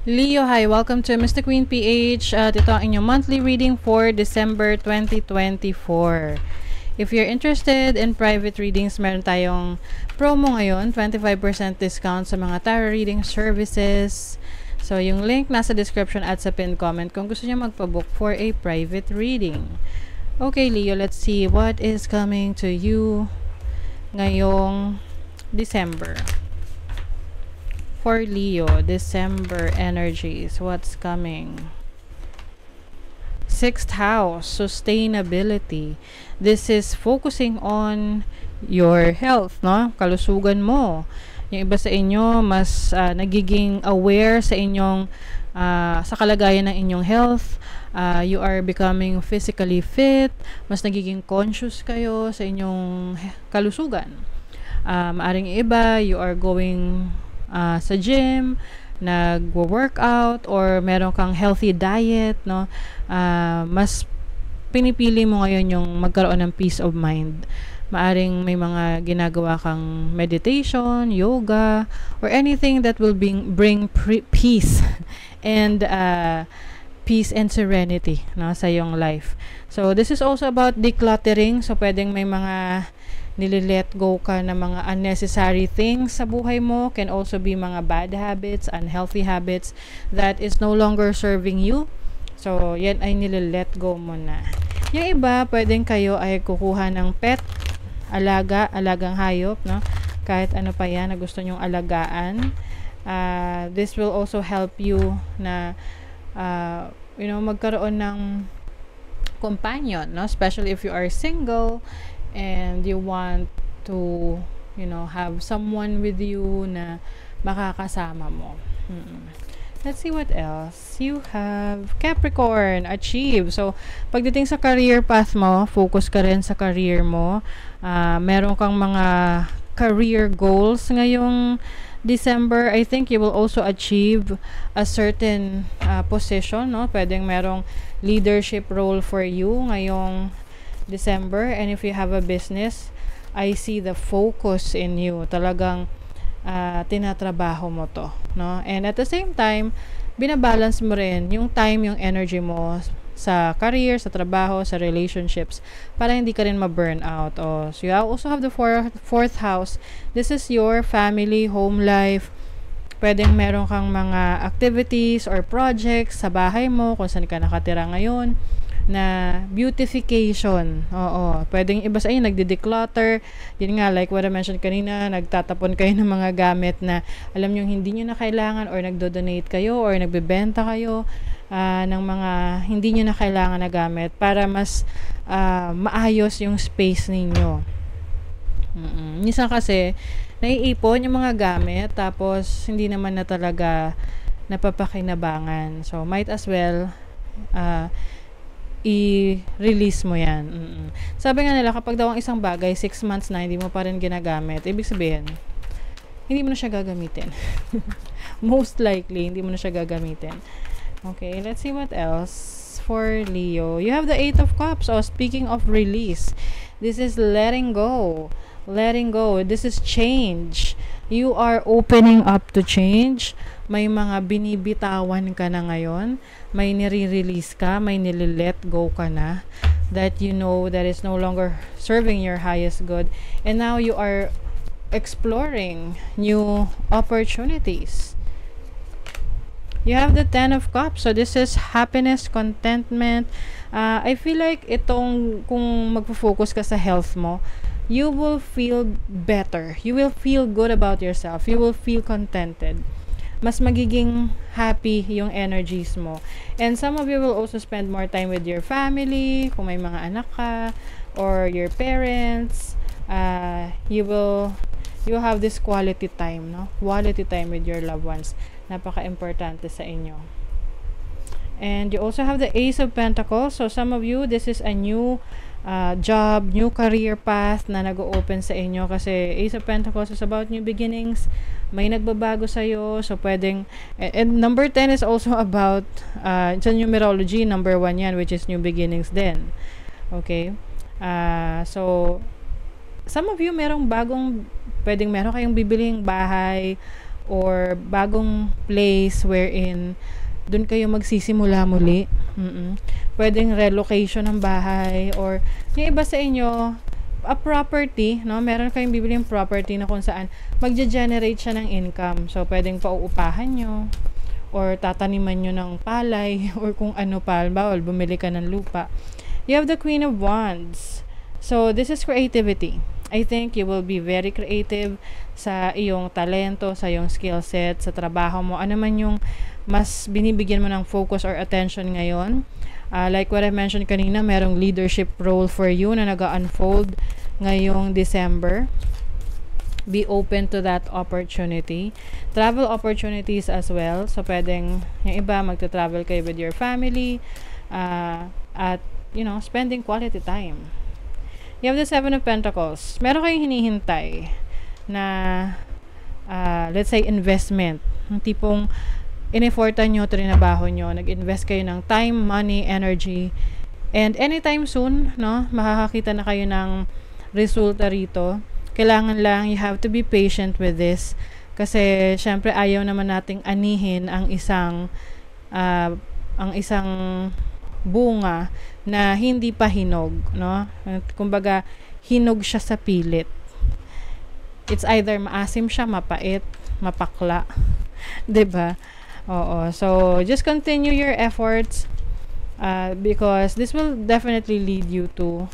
Leo, hi! Welcome to Mr. Queen PH. Ito ang inyong monthly reading for December 2024. If you're interested in private readings, meron tayong promo ngayon, 25% discount sa mga tarot reading services. So, yung link nasa description at sa pinned comment kung gusto niyo magpabook for a private reading. Okay, Leo, let's see what is coming to you ngayong December. For Leo, December energies, what's coming? Sixth house, sustainability. This is focusing on your health, no? Kalusugan mo. Yung iba sa inyo, mas nagiging aware sa inyong sa kalagayan ng inyong health. You are becoming physically fit. Mas nagiging conscious kayo sa inyong kalusugan. Maaring iba, you are going sa gym, nagwo-workout, or meron kang healthy diet, no? Mas pinipili mo ngayon yung magkaroon ng peace of mind. Maaring may mga ginagawa kang meditation, yoga, or anything that will bring peace and peace and serenity, no, sa iyong life. So this is also about decluttering. So pwedeng may mga nililet go ka na mga unnecessary things sa buhay mo. Can also be mga bad habits, unhealthy habits that is no longer serving you. So yan ay nililet go mo na. Yung iba, pwedeng kayo ay kukuha ng pet, alagang hayop, no? Kahit ano pa yan na gusto nyong alagaan. This will also help you na magkaroon ng companion, no? Especially if you are single and you want to, have someone with you na makakasama mo. Let's see what else. You have Capricorn, achieve. So, pagdating sa career path mo, focus ka rin sa career mo. Meron kang mga career goals ngayong December. I think you will also achieve a certain position, no? Pwedeng merong leadership role for you ngayong December. And if you have a business, I see the focus in you. Talagang tinatrabaho mo to, no? And at the same time, binabalance mo rin yung time, yung energy mo sa career, sa trabaho, sa relationships, para hindi ka rin ma-burn out. So you also have the fourth house. This is your family, home life. Pwedeng meron kang mga activities or projects sa bahay mo, kung saan ka nakatira ngayon, na beautification. Pwedeng iba sa inyo nagde-declutter. Yun nga, like what I mentioned kanina, nagtatapon kayo ng mga gamit na alam nyo hindi nyo na kailangan, or nagdo-donate kayo, or nagbebenta kayo ng mga hindi nyo na kailangan na gamit para mas maayos yung space ninyo. Minsan kasi naiipon yung mga gamit, tapos hindi naman na talaga napapakinabangan. So might as well i-release mo yan. Sabi nga nila, kapag daw ang isang bagay 6 months na hindi mo pa rin ginagamit, ibig sabihin hindi mo na siya gagamitin. Most likely hindi mo na siya gagamitin. Okay, let's see what else for Leo. You have the 8 of Cups. Speaking of release, this is letting go. Letting go. This is change. You are opening up to change. May mga binibitawan ka na ngayon. May nire-release ka. May nililet go ka na. That you know that is no longer serving your highest good. And now you are exploring new opportunities. You have the 10 of Cups. So this is happiness, contentment. I feel like itong, kung magpo-focus ka sa health mo, you will feel better. You will feel good about yourself. You will feel contented. Mas magiging happy yung energies mo. And some of you will also spend more time with your family, kung may mga anak ka, or your parents. You will have this quality time, no? Quality time with your loved ones. Napaka-importante sa inyo. And you also have the Ace of Pentacles. So some of you, this is a new job, new career path na nag-open sa inyo, kasi Ace of Pentacles is about new beginnings. May nagbabago sa'yo. So pwedeng, and number 10 is also about sa numerology, number 1 yan, which is new beginnings din. Okay? So some of you, pwedeng meron kayong bibiling bahay, or bagong place wherein dun kayo magsisimula muli. Pwedeng relocation ng bahay, or yung iba sa inyo, a property, no? Meron kayong bibiling property na kung saan magge-generate siya ng income. So, pwedeng pauupahan nyo, or tataniman nyo ng palay, or kung ano pa, bawal, bumili ka ng lupa. You have the Queen of Wands. So, this is creativity. I think you will be very creative sa iyong talento, sa iyong skill set, sa trabaho mo. Ano man yung mas binibigyan mo ng focus or attention ngayon. Like what I mentioned kanina, merong leadership role for you na nag-unfold ngayong December. Be open to that opportunity. Travel opportunities as well. So, pwedeng yung iba, magta-travel kayo with your family, at, spending quality time. You have the Seven of Pentacles. Meron kayong hinihintay na, let's say, investment. Yung tipong, in-effortan nyo, trinabaho nyo, nag-invest kayo ng time, money, energy, and anytime soon, no, makakakita na kayo ng resulta rito. Kailangan lang, you have to be patient with this, kasi syempre ayaw naman nating anihin ang isang bunga na hindi pa hinog, no? Kumbaga, hinog siya sa pilit. It's either maasim siya, mapait, mapakla, 'di ba? Oo. So, just continue your efforts, because this will definitely lead you to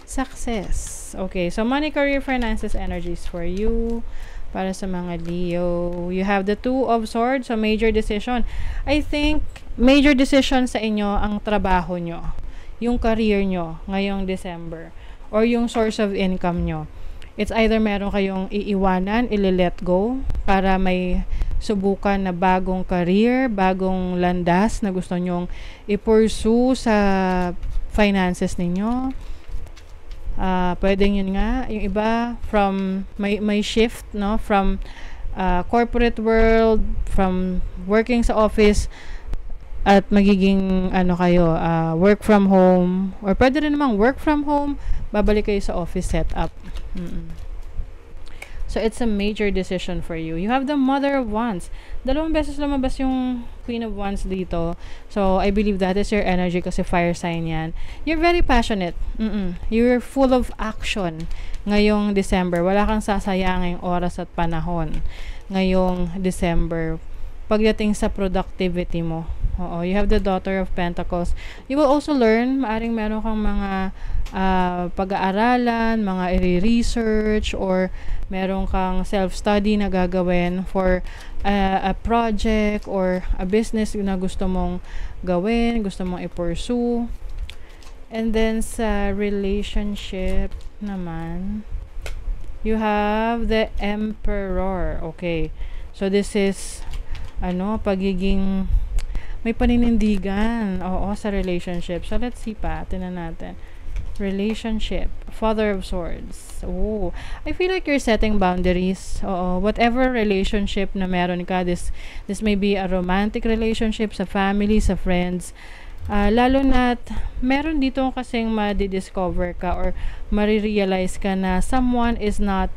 success. Okay. So, money, career, finances, energies for you. Para sa mga Leo. You have the Two of Swords. So, major decision. I think, major decision sa inyo ang trabaho nyo. Yung career nyo ngayong December. Or yung source of income nyo. It's either meron kayong iiwanan, ili-let go, para may subukan na bagong career, bagong landas na gusto nyong i-pursue sa finances ninyo. Pwedeng yun nga, yung iba from may shift, no, from corporate world, from working sa office, at magiging kayo, work from home, or pwede rin namang work from home, babalik kayo sa office setup. So, it's a major decision for you. You have the Mother of Wands. 2 beses lumabas yung Queen of Wands dito. So, I believe that is your energy kasi fire sign yan. You're very passionate. You're full of action ngayong December. Wala kang sasayanging oras at panahon ngayong December pagdating sa productivity mo. Oo, you have the Daughter of Pentacles. You will also learn, maaring meron kang mga pag-aaralan, mga i-research, or meron kang self-study na gagawin for a project or a business na gusto mong gawin, gusto mong i-pursue. And then sa relationship naman, you have the Emperor. Okay. So this is pagiging may paninindigan. Oo, sa relationship. So let's see pa. Tingnan natin. Relationship. Father of Swords. Oh, I feel like you're setting boundaries. Oo, whatever relationship na meron ka, this may be a romantic relationship, sa family, sa friends. Lalo na't meron dito kasing ma-discover ka or marirealize ka na someone is not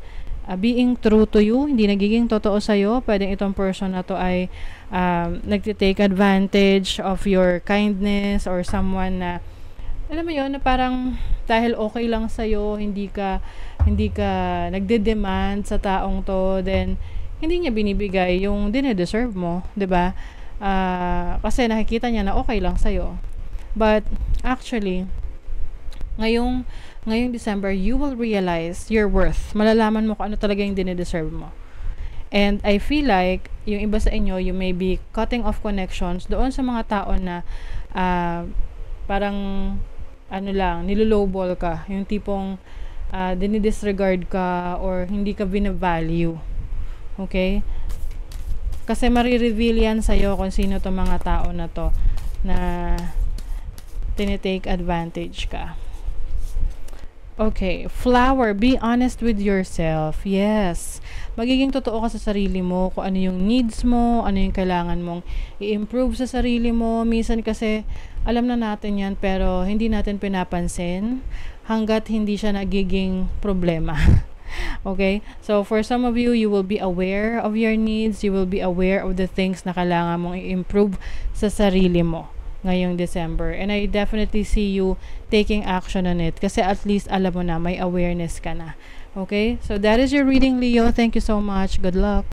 being true to you, hindi nagiging totoo sa'yo. Pwedeng itong person na to ay nagtitake advantage of your kindness, or someone na, alam mo yun, na parang dahil okay lang sa'yo, hindi ka nagde-demand sa taong to, then hindi niya binibigay yung dine-deserve mo, 'di ba? Kasi nakikita niya na okay lang sa'yo. But actually, ngayong December, you will realize your worth. Malalaman mo kung ano talaga yung dine-deserve mo. And I feel like, yung iba sa inyo, you may be cutting off connections doon sa mga tao na parang nilolowball ka. Yung tipong dinidisregard ka or hindi ka binavalue. Okay? Kasi marireveal yan sa'yo kung sino to mga tao na to na tinitake advantage ka. Okay, Flower, be honest with yourself. Yes. Magiging totoo ka sa sarili mo, kung ano yung needs mo, ano yung kailangan mong i-improve sa sarili mo. Minsan kasi, alam na natin yan, pero hindi natin pinapansin hanggat hindi siya nagiging problema. Okay? So, for some of you, you will be aware of your needs. You will be aware of the things na kailangan mong i-improve sa sarili mo ngayong December. And I definitely see you taking action on it kasi at least alam mo na, may awareness ka na. Okay? So, that is your reading, Leo. Thank you so much. Good luck.